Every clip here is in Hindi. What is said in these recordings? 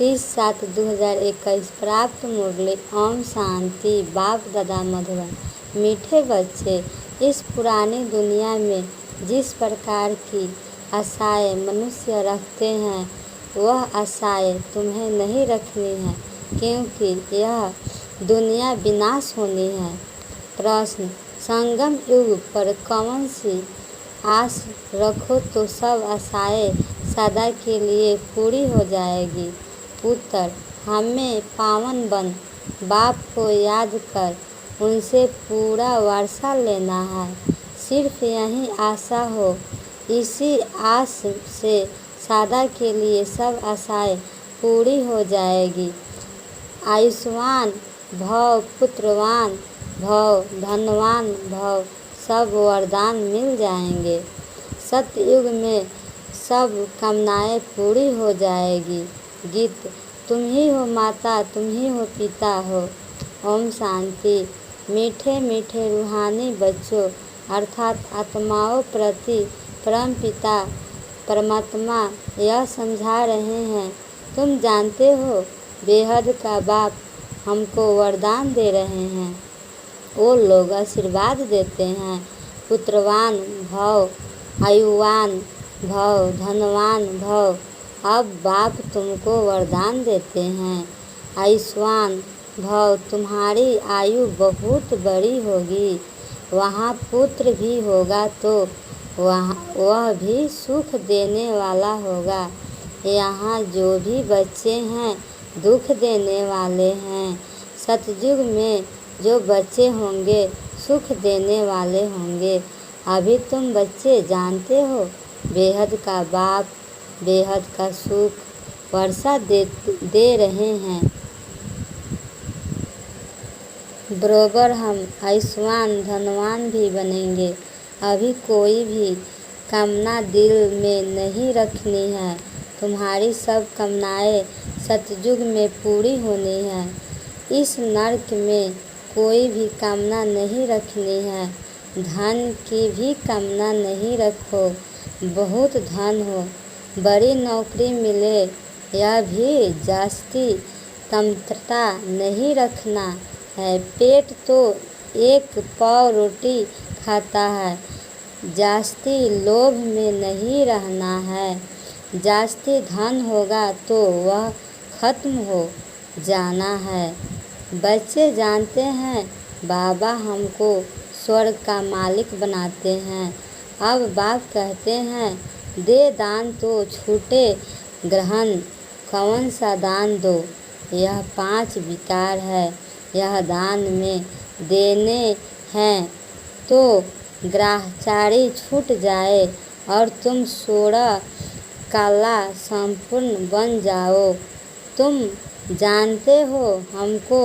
30/7/2021 प्राप्त मुरली। ओम शांति। बाप दादा मधुबन। मीठे बच्चे, इस पुरानी दुनिया में जिस प्रकार की आशाएं मनुष्य रखते हैं वह आशाएं तुम्हें नहीं रखनी है, क्योंकि यह दुनिया विनाश होनी है। प्रश्न: संगम युग पर कौन सी आस रखो तो सब आशाएं सदा के लिए पूरी हो जाएगी? उत्तर: हमें पावन बन बाप को याद कर उनसे पूरा वारसा लेना है। सिर्फ यही आशा हो, इसी आस से सदा के लिए सब आशाएं पूरी हो जाएगी। आयुष्मान भव, पुत्रवान भव, धनवान भव, सब वरदान मिल जाएंगे। सतयुग में सब कामनाएं पूरी हो जाएगी। गीत: तुम ही हो माता, तुम ही हो पिता हो। ओम शांति। मीठे मीठे रूहानी बच्चों अर्थात आत्माओं प्रति परम पिता परमात्मा यह समझा रहे हैं, तुम जानते हो बेहद का बाप हमको वरदान दे रहे हैं। वो लोग आशीर्वाद देते हैं, पुत्रवान भव, आयुवान भव, धनवान भव। अब बाप तुमको वरदान देते हैं, आयुष्मान भव, तुम्हारी आयु बहुत बड़ी होगी। वहाँ पुत्र भी होगा तो वह भी सुख देने वाला होगा। यहाँ जो भी बच्चे हैं दुख देने वाले हैं। सतयुग में जो बच्चे होंगे सुख देने वाले होंगे। अभी तुम बच्चे जानते हो बेहद का बाप बेहद का सुख वर्षा दे रहे हैं। बरोबर हम आयुष्मान धनवान भी बनेंगे। अभी कोई भी कामना दिल में नहीं रखनी है। तुम्हारी सब कामनाएं सतयुग में पूरी होनी है। इस नरक में कोई भी कामना नहीं रखनी है। धन की भी कामना नहीं रखो, बहुत धन हो, बड़ी नौकरी मिले, यह भी जास्ती तमतरता नहीं रखना है। पेट तो एक पाव रोटी खाता है, जास्ती लोभ में नहीं रहना है। जास्ती धन होगा तो वह खत्म हो जाना है। बच्चे जानते हैं बाबा हमको स्वर्ग का मालिक बनाते हैं। अब बाप कहते हैं दे दान तो छूटे ग्रहण, कौन सा दान दो? यह 5 विकार है, यह दान में देने हैं तो ग्रहचारी छूट जाए और तुम 16 कला संपूर्ण बन जाओ। तुम जानते हो हमको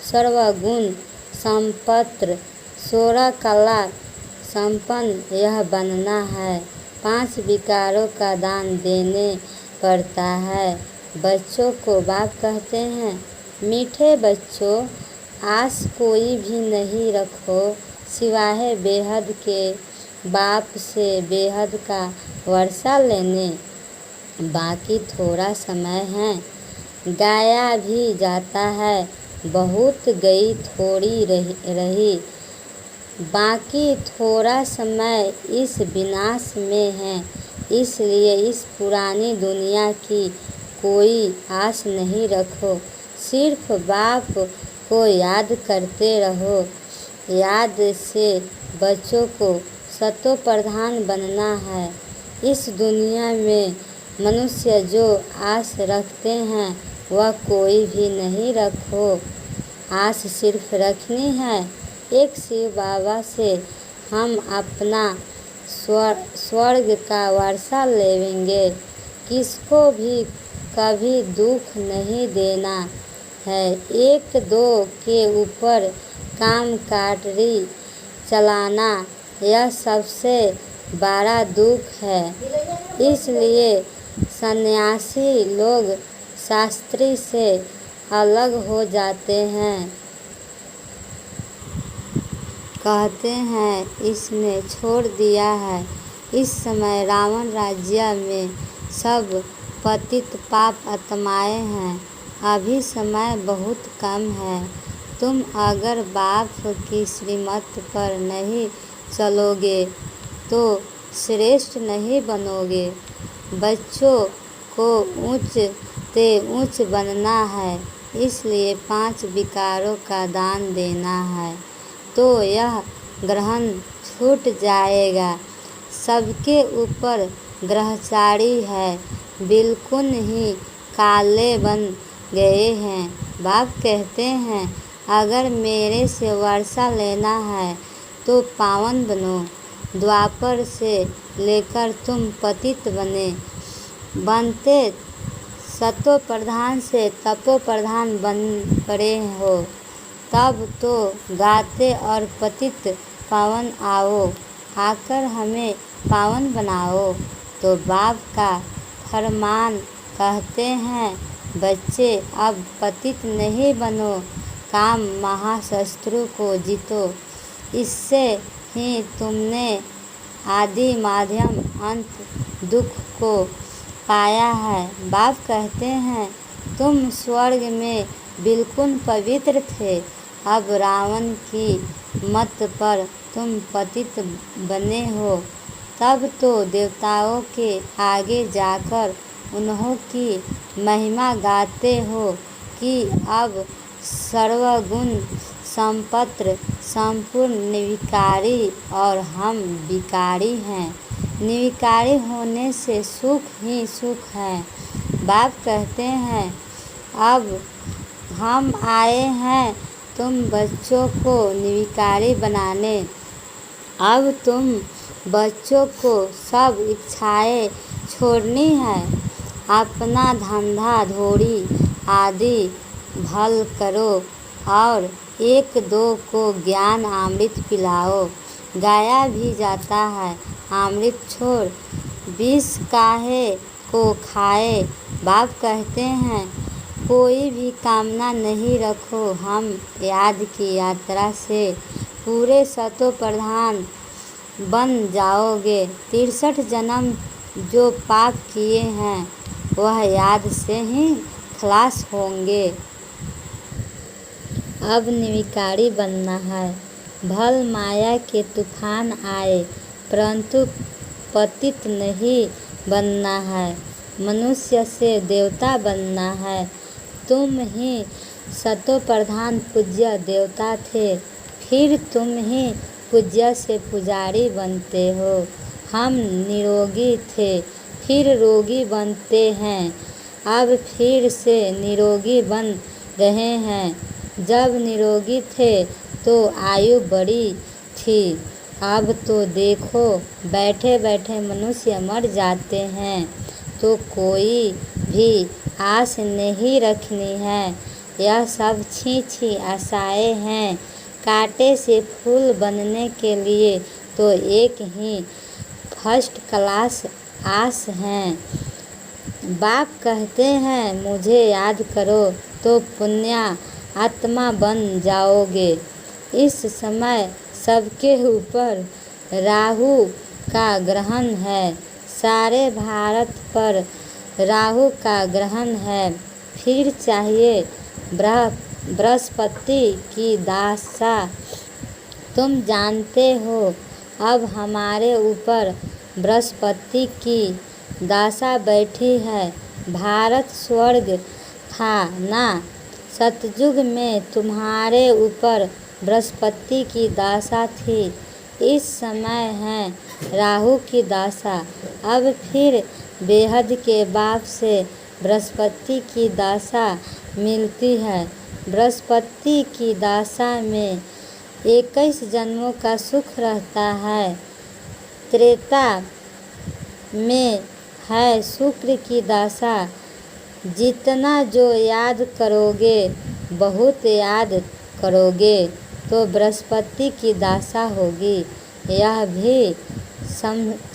सर्वगुण संपन्न 16 कला संपन्न यह बनना है। 5 विकारों का दान देने पड़ता है। बच्चों को बाप कहते हैं मीठे बच्चों, आस कोई भी नहीं रखो सिवाय बेहद के बाप से बेहद का वर्षा लेने। बाकी थोड़ा समय है, गाया भी जाता है, बहुत गई थोड़ी रही। बाकी थोड़ा समय इस विनाश में है, इसलिए इस पुरानी दुनिया की कोई आस नहीं रखो। सिर्फ बाप को याद करते रहो। याद से बच्चों को सतो प्रधान बनना है। इस दुनिया में मनुष्य जो आस रखते हैं वह कोई भी नहीं रखो। आस सिर्फ रखनी है एक शिव बाबा से, हम अपना स्वर्ग का वारसा लेंगे। किसको भी कभी दुख नहीं देना है। 1-2 के ऊपर काम काटरी चलाना यह सबसे बड़ा दुख है। इसलिए सन्यासी लोग शास्त्री से अलग हो जाते हैं। कहते हैं इसने छोड़ दिया है। इस समय रावण राज्य में सब पतित पाप आत्माएं हैं। अभी समय बहुत कम है। तुम अगर बाप की श्रीमत पर नहीं चलोगे तो श्रेष्ठ नहीं बनोगे। बच्चों को ऊंच से ऊंच बनना है, इसलिए 5 विकारों का दान देना है, तो यह ग्रहण छूट जाएगा। सबके ऊपर ग्रहचारी है, बिल्कुल ही काले बन गए हैं। बाप कहते हैं, अगर मेरे से वर्षा लेना है तो पावन बनो। द्वापर से लेकर तुम पतित बनते सतो प्रधान से तपो प्रधान बन पड़े हो। तब तो गाते और पतित पावन आओ, आकर हमें पावन बनाओ। तो बाप का फरमान कहते हैं, बच्चे अब पतित नहीं बनो, काम महाशत्रु को जीतो। इससे ही तुमने आदि माध्यम अंत दुख को पाया है। बाप कहते हैं, तुम स्वर्ग में बिल्कुल पवित्र थे, अब रावण की मत पर तुम पतित बने हो। तब तो देवताओं के आगे जाकर उन्हों की महिमा गाते हो कि अब सर्वगुण संपन्न संपूर्ण निर्विकारी और हम विकारी हैं। निर्विकारी होने से सुख ही सुख है। बाप कहते हैं, अब हम आए हैं तुम बच्चों को निर्विकारी बनाने। अब तुम बच्चों को सब इच्छाएं छोड़नी है। अपना धंधा धोड़ी आदि भल करो और 1-2 को ज्ञान अमृत पिलाओ। गाया भी जाता है, अमृत छोड़ विष काहे को खाए। बाप कहते हैं, कोई भी कामना नहीं रखो, हम याद की यात्रा से पूरे सतो प्रधान बन जाओगे। 63 जन्म जो पाप किए हैं वह याद से ही खलास होंगे। अब निर्विकारी बनना है। भल माया के तूफान आए, परंतु पतित नहीं बनना है। मनुष्य से देवता बनना है। तुम ही सतो प्रधान पूज्य देवता थे, फिर तुम ही पूज्य से पुजारी बनते हो। हम निरोगी थे, फिर रोगी बनते हैं, अब फिर से निरोगी बन रहे हैं। जब निरोगी थे तो आयु बड़ी थी, अब तो देखो बैठे बैठे मनुष्य मर जाते हैं, तो कोई भी आस नहीं रखनी है। यह सब छी आशाएं हैं। कांटे से फूल बनने के लिए तो एक ही फर्स्ट क्लास आस है। बाप कहते हैं, मुझे याद करो तो पुण्य आत्मा बन जाओगे। इस समय सबके ऊपर राहु का ग्रहण है। सारे भारत पर राहु का ग्रहण है। फिर चाहिए बृहस्पति की दशा। तुम जानते हो अब हमारे ऊपर बृहस्पति की दशा बैठी है। भारत स्वर्ग था ना, सतयुग में तुम्हारे ऊपर बृहस्पति की दशा थी। इस समय है राहु की दशा। अब फिर बेहद के बाप से बृहस्पति की दशा मिलती है। बृहस्पति की दशा में 21 जन्मों का सुख रहता है। त्रेता में है शुक्र की दशा। जितना जो याद करोगे, बहुत याद करोगे, तो बृहस्पति की दशा होगी। यह भी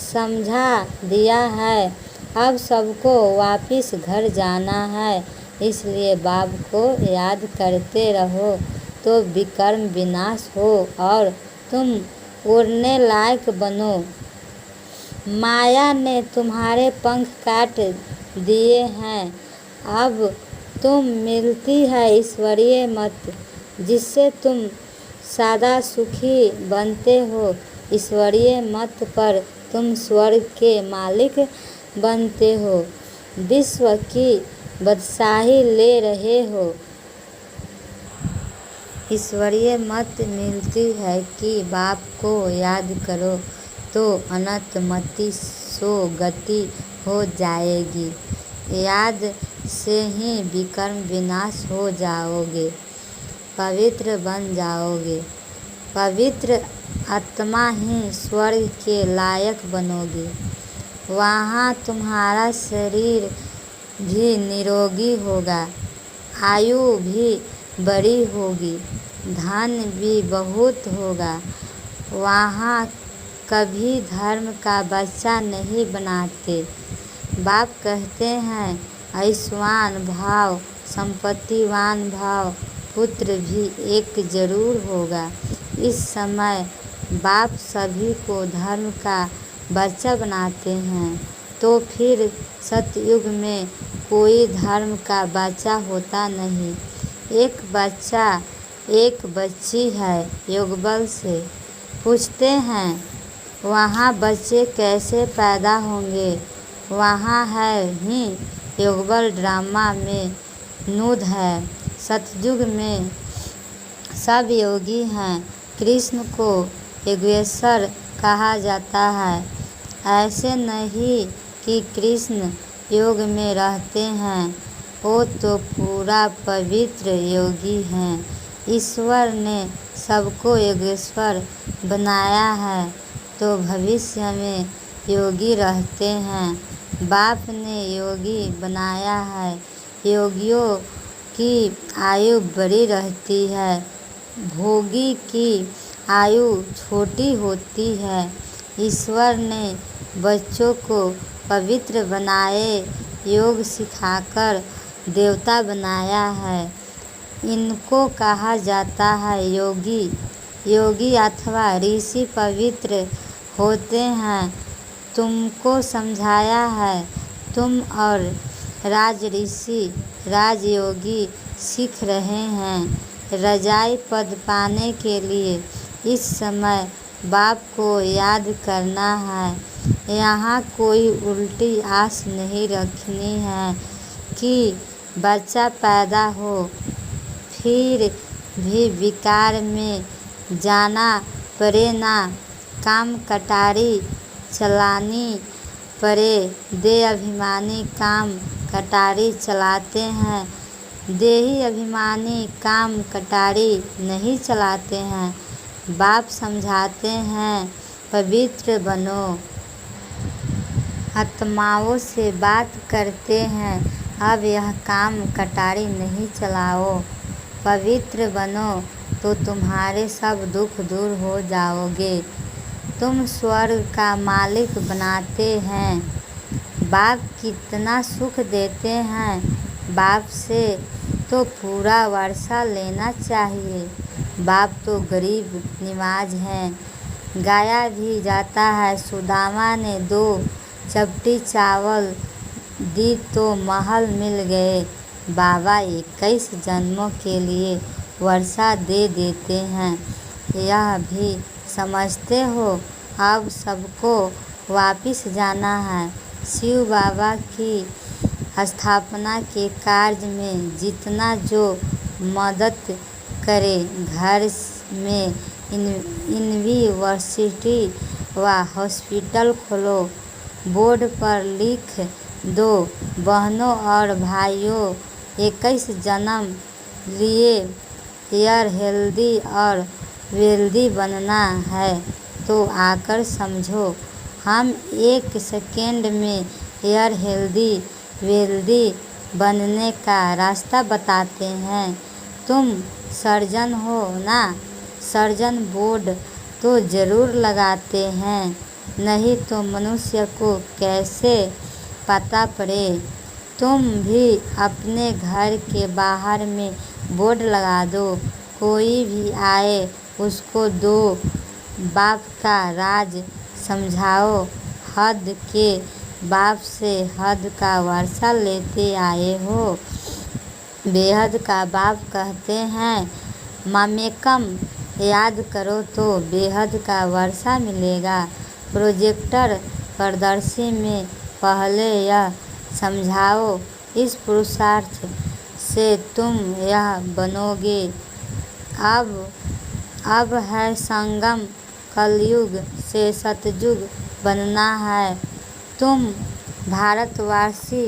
समझा दिया है। अब सबको वापिस घर जाना है, इसलिए बाप को याद करते रहो, तो विकर्म विनाश हो और तुम उड़ने लायक बनो। माया ने तुम्हारे पंख काट दिए हैं। अब तुम मिलती है ईश्वरीय मत, जिससे तुम सदा सुखी बनते हो। ईश्वरीय मत पर तुम स्वर्ग के मालिक बनते हो, विश्व की बादशाही ले रहे हो। ईश्वरीय मत मिलती है कि बाप को याद करो तो अनंत मति सो गति हो जाएगी। याद से ही विकर्म विनाश हो जाओगे, पवित्र बन जाओगे। पवित्र आत्मा ही स्वर्ग के लायक बनोगे। वहाँ तुम्हारा शरीर भी निरोगी होगा, आयु भी बड़ी होगी, धन भी बहुत होगा। वहाँ कभी धर्म का बच्चा नहीं बनाते। बाप कहते हैं ऐश्वान भाव, संपत्तिवान भाव, पुत्र भी एक जरूर होगा। इस समय बाप सभी को धर्म का बच्चा बनाते हैं, तो फिर सतयुग में कोई धर्म का बच्चा होता नहीं। एक बच्चा एक बच्ची है। योगबल से पूछते हैं वहाँ बच्चे कैसे पैदा होंगे? वहाँ है ही योगबल ड्रामा में नूद है। सतयुग में सब योगी हैं। कृष्ण को योगेश्वर कहा जाता है। ऐसे नहीं कि कृष्ण योग में रहते हैं, वो तो पूरा पवित्र योगी हैं। ईश्वर ने सबको योगेश्वर बनाया है, तो भविष्य में योगी रहते हैं। बाप ने योगी बनाया है। योगियों की आयु बड़ी रहती है, भोगी की आयु छोटी होती है। ईश्वर ने बच्चों को पवित्र बनाए, योग सिखाकर देवता बनाया है। इनको कहा जाता है योगी। योगी अथवा ऋषि पवित्र होते हैं। तुमको समझाया है। तुम और राज ऋषि राजयोगी सीख रहे हैं रजाई पद पाने के लिए। इस समय बाप को याद करना है। यहाँ कोई उल्टी आस नहीं रखनी है कि बच्चा पैदा हो फिर भी विकार में जाना पड़े, ना काम कटारी चलानी पड़े। दे अभिमानी काम कटारी चलाते हैं, देही अभिमानी काम कटारी नहीं चलाते हैं। बाप समझाते हैं पवित्र बनो। आत्माओं से बात करते हैं, अब यह काम कटारी नहीं चलाओ। पवित्र बनो तो तुम्हारे सब दुख दूर हो जाओगे। तुम स्वर्ग का मालिक बनाते हैं। बाप कितना सुख देते हैं। बाप से तो पूरा वर्षा लेना चाहिए। बाप तो गरीब निवाज हैं। गाया भी जाता है सुदामा ने 2 चपटी चावल दी तो महल मिल गए। बाबा 21 जन्मों के लिए वर्षा दे देते हैं। यह भी समझते हो अब सबको वापिस जाना है। शिव बाबा की स्थापना के कार्य में जितना जो मदद करे, घर में यूनिवर्सिटी व हॉस्पिटल खोलो। बोर्ड पर लिख दो बहनों और भाइयों 21 जन्म लिए एयर हेल्दी और वेल्दी बनना है तो आकर समझो। हम 1 सेकेंड में एयर हेल्दी वेल्दी बनने का रास्ता बताते हैं। तुम सर्जन हो ना? सर्जन बोर्ड तो ज़रूर लगाते हैं, नहीं तो मनुष्य को कैसे पता पड़े। तुम भी अपने घर के बाहर में बोर्ड लगा दो। कोई भी आए उसको दो बाप का राज समझाओ। हद के बाप से हद का वर्षा लेते आए हो। बेहद का बाप कहते हैं ममेकम याद करो तो बेहद का वर्षा मिलेगा। प्रोजेक्टर प्रदर्शी में पहले यह समझाओ, इस पुरुषार्थ से तुम यह बनोगे। अब है संगम, कलयुग से सतयुग बनना है। तुम भारतवासी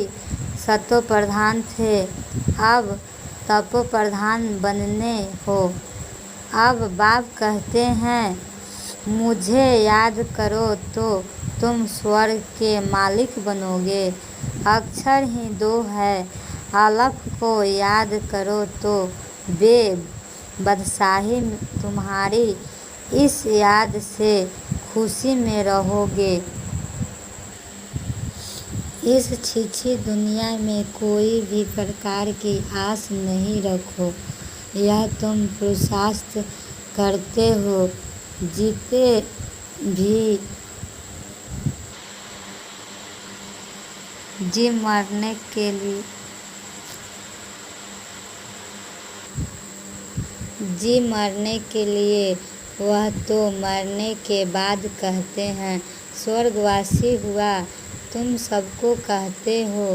सतो प्रधान थे, अब तपो प्रधान बनने हो। अब बाप कहते हैं मुझे याद करो तो तुम स्वर्ग के मालिक बनोगे। अक्षर ही दो है, अलफ को याद करो तो बादशाही तुम्हारी, इस याद से खुशी में रहोगे। इस छिछी दुनिया में कोई भी प्रकार की आस नहीं रखो। यह तुम पुरुषार्थ करते हो, जीते भी जी मरने के लिए वह तो मरने के बाद कहते हैं। स्वर्गवासी हुआ तुम सबको कहते हो।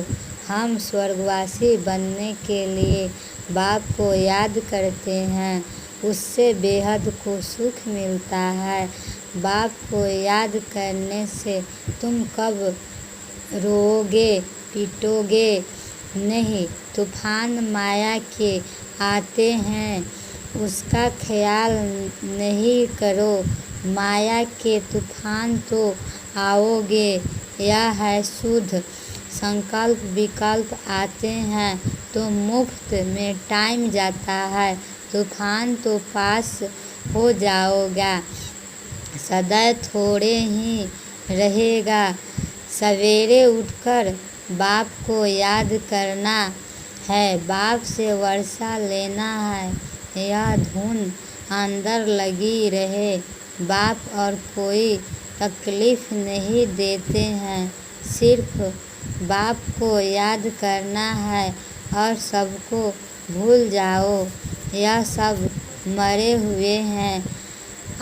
हम स्वर्गवासी बनने के लिए बाप को याद करते हैं, उससे बेहद को सुख मिलता है। बाप को याद करने से तुम कब रोओगे पीटोगे नहीं। तूफान माया के आते हैं, उसका ख्याल नहीं करो। माया के तूफान तो आओगे, यह है शुद्ध। संकल्प विकल्प आते हैं तो मुफ्त में टाइम जाता है। तूफान तो पास हो जाओगा, सदैव थोड़े ही रहेगा। सवेरे उठकर बाप को याद करना है, बाप से वर्षा लेना है। यह धुन अंदर लगी रहे। बाप और कोई तकलीफ नहीं देते हैं, सिर्फ बाप को याद करना है और सबको भूल जाओ। यह सब मरे हुए हैं,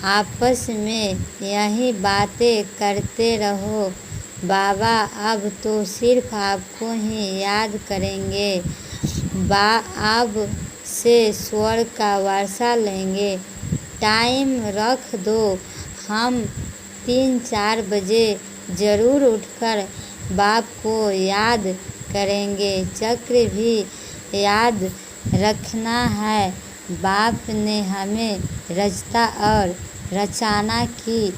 आपस में यही बातें करते रहो। बाबा अब तो सिर्फ आपको ही याद करेंगे। अब से स्वर्ग का वर्षा लेंगे। टाइम रख दो, हम 3-4 बजे ज़रूर उठकर बाप को याद करेंगे। चक्र भी याद रखना है। बाप ने हमें रचता और रचाना की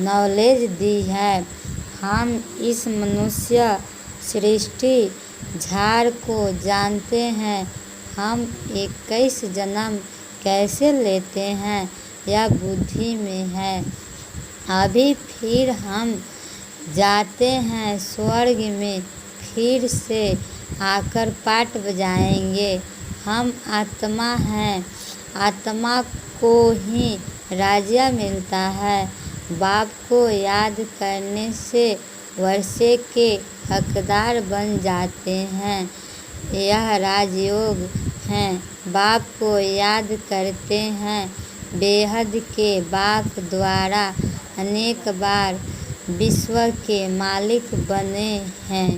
नॉलेज दी है। हम इस मनुष्य सृष्टि झाड़ को जानते हैं। हम 21 जन्म कैसे लेते हैं यह बुद्धि में है। अभी फिर हम जाते हैं स्वर्ग में, फिर से आकर पाट बजाएंगे। हम आत्मा हैं, आत्मा को ही राज्य मिलता है। बाप को याद करने से वर्षे के हकदार बन जाते हैं। यह राजयोग है। बाप को याद करते हैं। बेहद के बाप द्वारा अनेक बार विश्व के मालिक बने हैं,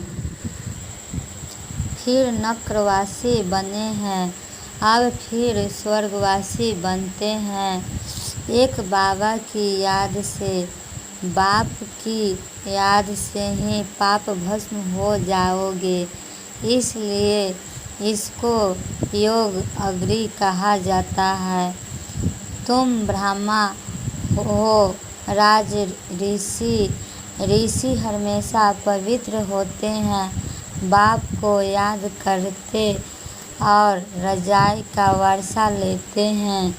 फिर नक्रवासी बने हैं, अब फिर स्वर्गवासी बनते हैं। एक बाबा की याद से, बाप की याद से ही पाप भस्म हो जाओगे। इसलिए इसको योग अग्नि कहा जाता है। तुम ब्रह्मा हो, राज ऋषि हमेशा पवित्र होते हैं। बाप को याद करते और रजाई का वर्षा लेते हैं।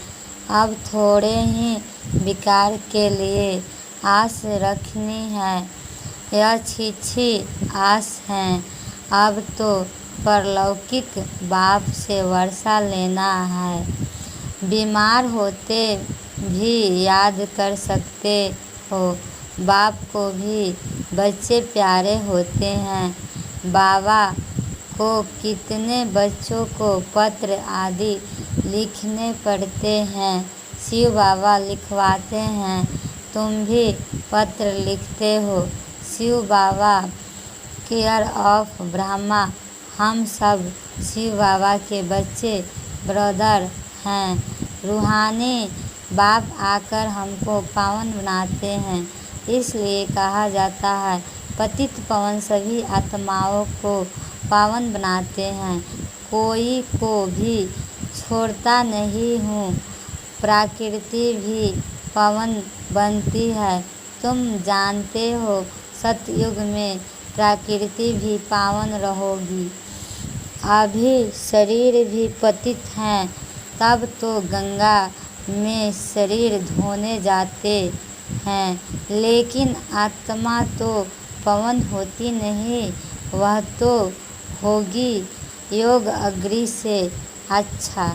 अब थोड़े ही विकार के लिए आस रखनी है। यह छिछी आस है। अब तो परलौकिक बाप से वर्षा लेना है। बीमार होते भी याद कर सकते हो, बाप को भी बच्चे प्यारे होते हैं। बाबा को कितने बच्चों को पत्र आदि लिखने पड़ते हैं? शिव बाबा लिखवाते हैं। तुम भी पत्र लिखते हो? शिव बाबा केयर ऑफ ब्रह्मा। हम सब शिव बाबा के बच्चे ब्रदर हैं। रूहानी बाप आकर हमको पावन बनाते हैं। इसलिए कहा जाता है पतित पावन सभी आत्माओं को पावन बनाते हैं। कोई को भी छोड़ता नहीं हूँ। प्रकृति भी पावन बनती है। तुम जानते हो सतयुग में प्रकृति भी पावन रहोगी। अभी शरीर भी पतित हैं। तब तो गंगा में शरीर धोने जाते हैं, लेकिन आत्मा तो पवन होती नहीं। वह तो होगी योग अग्नि से। अच्छा,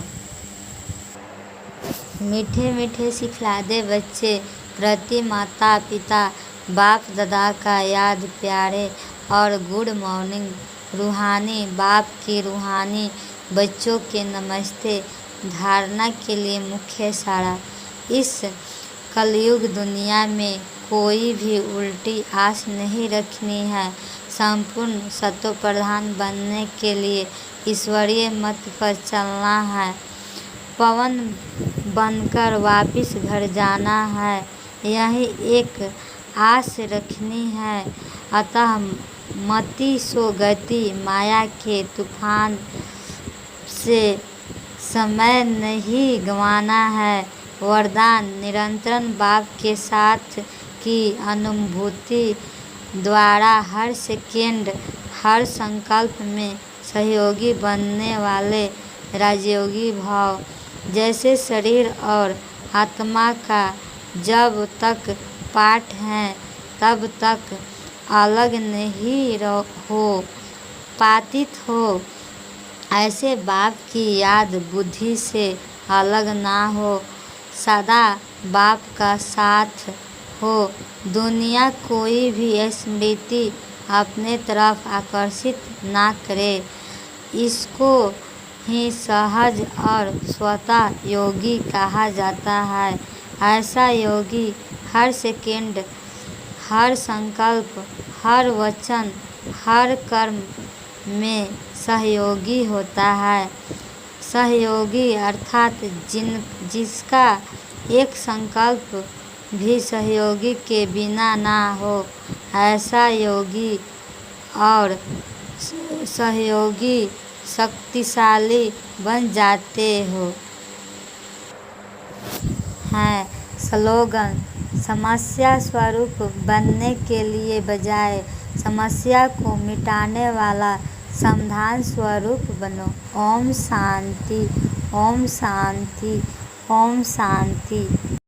मीठे मीठे सिखला दे बच्चे प्रति माता पिता बाप दादा का याद प्यारे और गुड मॉर्निंग। रूहानी बाप की रूहानी बच्चों के नमस्ते। धारणा के लिए मुख्य सारा। इस कलयुग दुनिया में कोई भी उल्टी आस नहीं रखनी है। संपूर्ण सतो प्रधान बनने के लिए ईश्वरीय मत पर चलना है। पवन बनकर वापिस घर जाना है, यही एक आस रखनी है। अतः मति सो गति माया के तूफान से समय नहीं गंवाना है। वरदान निरंतर बाप के साथ की अनुभूति द्वारा हर सेकेंड हर संकल्प में सहयोगी बनने वाले राजयोगी भाव। जैसे शरीर और आत्मा का जब तक पाठ है तब तक अलग नहीं हो पातित हो, ऐसे बाप की याद बुद्धि से अलग ना हो। सदा बाप का साथ हो। दुनिया कोई भी स्मृति अपने तरफ आकर्षित ना करे। इसको ही सहज और स्वतः योगी कहा जाता है। ऐसा योगी हर सेकेंड हर संकल्प हर वचन हर कर्म में सहयोगी होता है। सहयोगी अर्थात जिसका एक संकल्प भी सहयोगी के बिना ना हो, ऐसा योगी और सहयोगी शक्तिशाली बन जाते हो हैं। स्लोगन: समस्या स्वरूप बनने के लिए बजाय समस्या को मिटाने वाला समाधान स्वरूप बनो। ओम शांति, ओम शांति, ओम शांति।